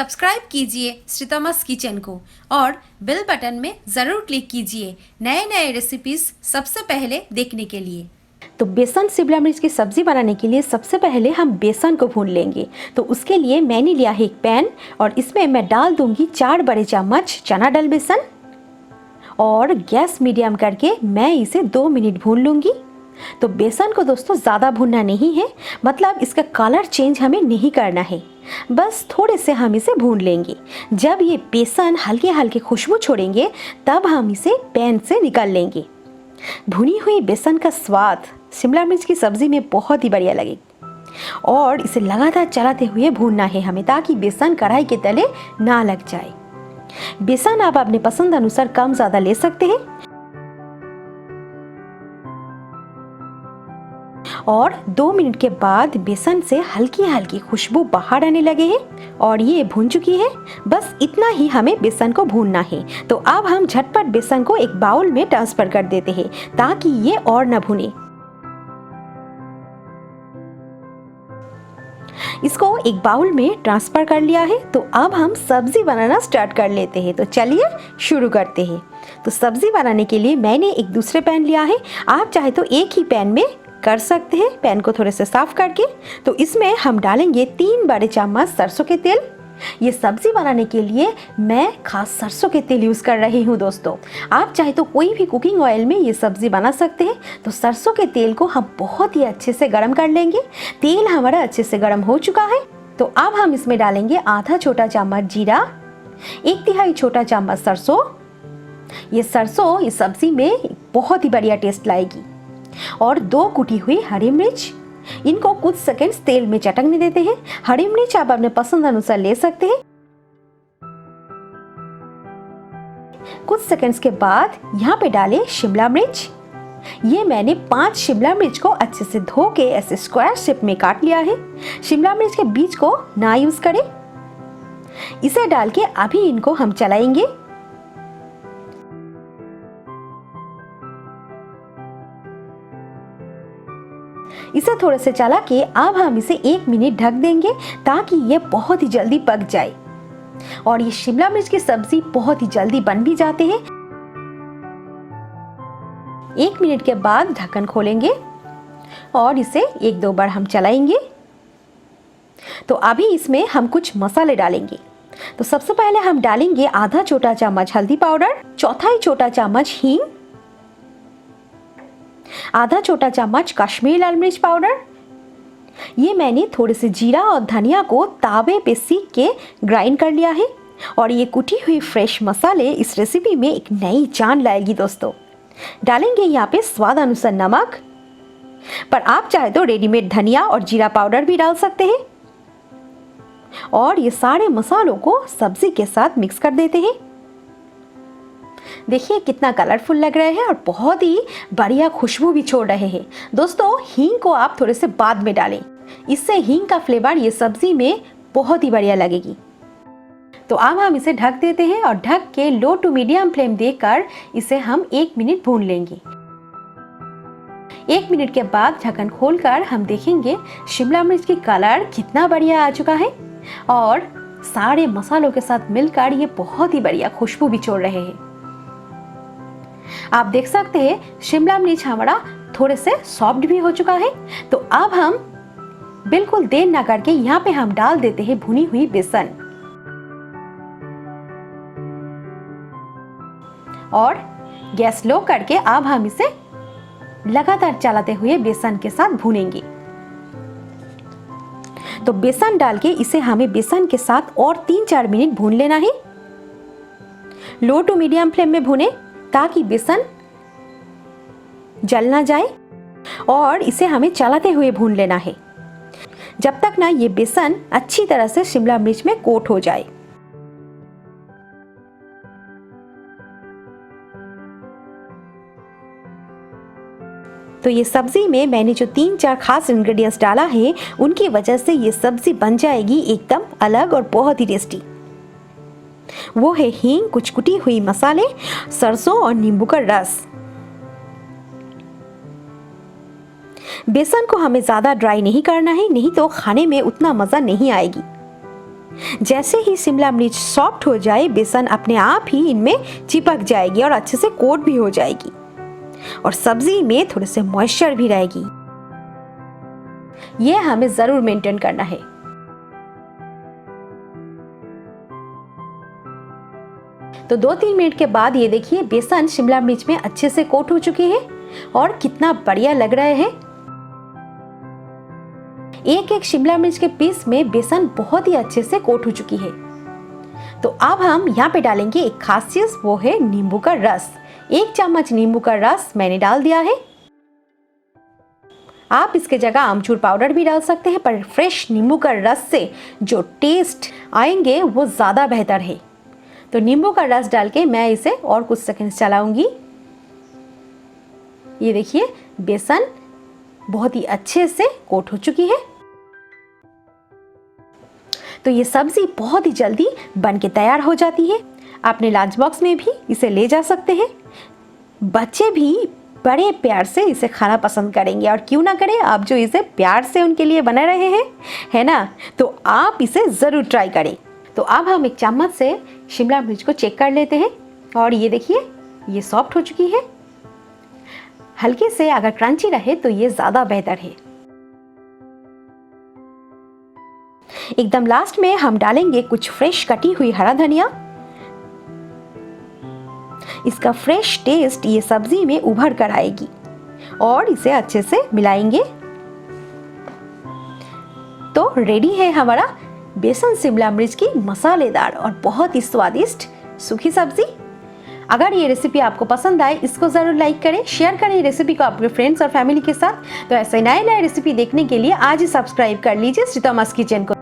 Subscribe कीजिए श्रीतमस kitchen को और बेल बटन में ज़रूर क्लिक कीजिए नए नए रेसिपीज़ सबसे पहले देखने के लिए। तो बेसन शिमला मिर्च की सब्ज़ी बनाने के लिए सबसे पहले हम बेसन को भून लेंगे। तो उसके लिए मैंने लिया है एक पैन और इसमें मैं डाल दूंगी 4 बड़े चम्मच चना दाल बेसन और गैस मीडियम करके मैं इसे 2 मिनट भून लूँगी। तो बेसन को दोस्तों ज़्यादा भूनना नहीं है, मतलब इसका कलर चेंज हमें नहीं करना है, बस थोड़े से हम इसे भून लेंगे। जब ये बेसन हल्के हल्के खुशबू छोड़ेंगे तब हम इसे पैन से निकाल लेंगे। भुनी हुई बेसन का स्वाद शिमला मिर्च की सब्ज़ी में बहुत ही बढ़िया लगेगा और इसे लगातार चलाते हुए भूनना है हमें, ताकि बेसन कढ़ाई के तले ना लग जाए। बेसन आप अपने पसंद अनुसार कम ज़्यादा ले सकते हैं और 2 मिनट के बाद बेसन से हल्की हल्की खुशबू बाहर आने लगे हैं और ये भून चुकी है। बस इतना ही हमें बेसन को भूनना है। तो अब हम झटपट बेसन को एक बाउल में ट्रांसफर कर देते हैं ताकि ये और न भुने। इसको एक बाउल में ट्रांसफर कर लिया है। तो अब हम सब्जी बनाना स्टार्ट कर लेते हैं। तो चलिए शुरू करते हैं। तो सब्जी बनाने के लिए मैंने एक दूसरे पैन लिया है। आप चाहे तो एक ही पैन में कर सकते हैं, पैन को थोड़े से साफ करके। तो इसमें हम डालेंगे 3 बड़े चम्मच सरसों के तेल। ये सब्जी बनाने के लिए मैं खास सरसों के तेल यूज़ कर रही हूँ दोस्तों। आप चाहे तो कोई भी कुकिंग ऑयल में ये सब्जी बना सकते हैं। तो सरसों के तेल को हम बहुत ही अच्छे से गर्म कर लेंगे। तेल हमारा अच्छे से गर्म हो चुका है। तो अब हम इसमें डालेंगे आधा छोटा चम्मच जीरा, 1/3 छोटा चम्मच सरसों। ये सरसों इस सब्जी में बहुत ही बढ़िया टेस्ट लाएगी। और 2 कुटी हुई हरी मिर्च, इनको कुछ सेकंड्स तेल में चटकने देते हैं। हरी मिर्च आप अपने पसंद अनुसार ले सकते हैं। कुछ सेकंड्स के बाद यहाँ पे डालें शिमला मिर्च। ये मैंने 5 शिमला मिर्च को अच्छे से धो के ऐसे स्क्वायर शेप में काट लिया है। शिमला मिर्च के बीज को ना यूज करें। इसे डाल के अभी इनको हम चलाएंगे। इसे थोड़े से चला के अब हम इसे 1 मिनट ढक देंगे ताकि ये बहुत ही जल्दी पक जाए। और ये शिमला मिर्च की सब्जी बहुत ही जल्दी बन भी जाते हैं। 1 मिनट के बाद ढक्कन खोलेंगे और इसे 1-2 बार हम चलाएंगे। तो अभी इसमें हम कुछ मसाले डालेंगे। तो सबसे पहले हम डालेंगे आधा छोटा चम्मच हल्दी पाउडर, 1/4 छोटा चम्मच हींग, आधा छोटा चम्मच कश्मीरी लाल मिर्च पाउडर। ये मैंने थोड़े से जीरा और धनिया को तावे पे सीख के ग्राइंड कर लिया है। और ये कुटी हुई फ्रेश मसाले इस रेसिपी में एक नई जान लाएगी दोस्तों। डालेंगे यहाँ पे स्वाद अनुसार नमक, पर आप चाहे तो रेडीमेड धनिया और जीरा पाउडर भी डाल सकते हैं। और ये सारे मसालों को सब्जी के साथ मिक्स कर देते हैं। देखिए कितना कलरफुल लग रहे हैं और बहुत ही बढ़िया खुशबू भी छोड़ रहे हैं। दोस्तों हींग को आप थोड़े से बाद में डालें, इससे हींग का फ्लेवर ये सब्जी में बहुत ही बढ़िया लगेगी। तो अब हम इसे ढक देते हैं और ढक के लो टू मीडियम फ्लेम देकर इसे हम 1 मिनट भून लेंगे। 1 मिनट के बाद ढक्कन खोलकर हम देखेंगे शिमला मिर्च की कलर कितना बढ़िया आ चुका है और सारे मसालों के साथ मिलकर ये बहुत ही बढ़िया खुशबू भी छोड़ रहे हैं। आप देख सकते हैं शिमला मिर्च हमारा थोड़े से सॉफ्ट भी हो चुका है। तो अब हम बिल्कुल देर ना करके यहाँ पे हम डाल देते हैं भुनी हुई बेसन और गैस लो करके अब हम इसे लगातार चलाते हुए बेसन के साथ भूनेंगे। तो बेसन डाल के इसे हमें बेसन के साथ और 3-4 मिनट भून लेना है। लो टू मीडियम फ्लेम में भुने ताकि बेसन जल ना जाए और इसे हमें चलाते हुए भून लेना है जब तक ना ये बेसन अच्छी तरह से शिमला मिर्च में कोट हो जाए। तो ये सब्जी में मैंने जो 3-4 खास इंग्रेडिएंट्स डाला है उनकी वजह से ये सब्जी बन जाएगी एकदम अलग और बहुत ही टेस्टी। वो है हींग, कुछ कुटी हुई मसाले, सरसों और नींबू का रस। बेसन को हमें ज़्यादा ड्राई नहीं करना है, नहीं तो खाने में उतना मज़ा नहीं आएगी। जैसे ही शिमला मिर्च सॉफ्ट हो जाए, बेसन अपने आप ही इनमें चिपक जाएगी और अच्छे से कोट भी हो जाएगी और सब्जी में थोड़े से मॉइस्चर भी रहेगी। ये हमें ज़रूर मेंटेन करना है। तो 2-3 मिनट के बाद ये देखिए बेसन शिमला मिर्च में अच्छे से कोट हो चुकी है और कितना बढ़िया लग रहा है। एक एक शिमला मिर्च के पीस में बेसन बहुत ही अच्छे से कोट हो चुकी है। तो अब हम यहाँ पे डालेंगे एक खास चीज, वो है नींबू का रस। 1 चम्मच नींबू का रस मैंने डाल दिया है। आप इसके जगह आमचूर पाउडर भी डाल सकते हैं, पर फ्रेश नींबू का रस से जो टेस्ट आएंगे वो ज़्यादा बेहतर है। तो नींबू का रस डाल के मैं इसे और कुछ सेकंड चलाऊंगी। ये देखिए बेसन बहुत ही अच्छे से कोट हो चुकी है। तो ये सब्जी बहुत ही जल्दी बन के तैयार हो जाती है। अपने लंच बॉक्स में भी इसे ले जा सकते हैं। बच्चे भी बड़े प्यार से इसे खाना पसंद करेंगे, और क्यों ना करें, आप जो इसे प्यार से उनके लिए बना रहे हैं, है ना, तो आप इसे ज़रूर ट्राई करें। तो अब हम एक चम्मच से शिमला मिर्च को चेक कर लेते हैं और ये देखिए ये सॉफ्ट हो चुकी है। हल्के से अगर क्रंची रहे तो ये ज़्यादा बेहतर है। एकदम लास्ट में हम डालेंगे कुछ फ्रेश कटी हुई हरा धनिया। इसका फ्रेश टेस्ट ये सब्जी में उभर कर आएगी और इसे अच्छे से मिलाएंगे। तो रेडी है हमारा बेसन शिमला मिर्च की मसालेदार और बहुत ही स्वादिष्ट सूखी सब्जी। अगर ये रेसिपी आपको पसंद आए, इसको ज़रूर लाइक करें, शेयर करें ये रेसिपी को आपके फ्रेंड्स और फैमिली के साथ। तो ऐसे नए रेसिपी देखने के लिए आज ही सब्सक्राइब कर लीजिए श्रीतमास किचन को।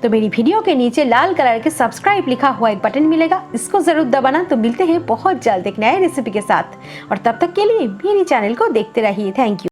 तो मेरी वीडियो के नीचे लाल कलर के सब्सक्राइब लिखा हुआ एक बटन मिलेगा, इसको ज़रूर दबाना। तो मिलते हैं बहुत जल्द एक नए रेसिपी के साथ, और तब तक के लिए मेरी चैनल को देखते रहिए। Thank you.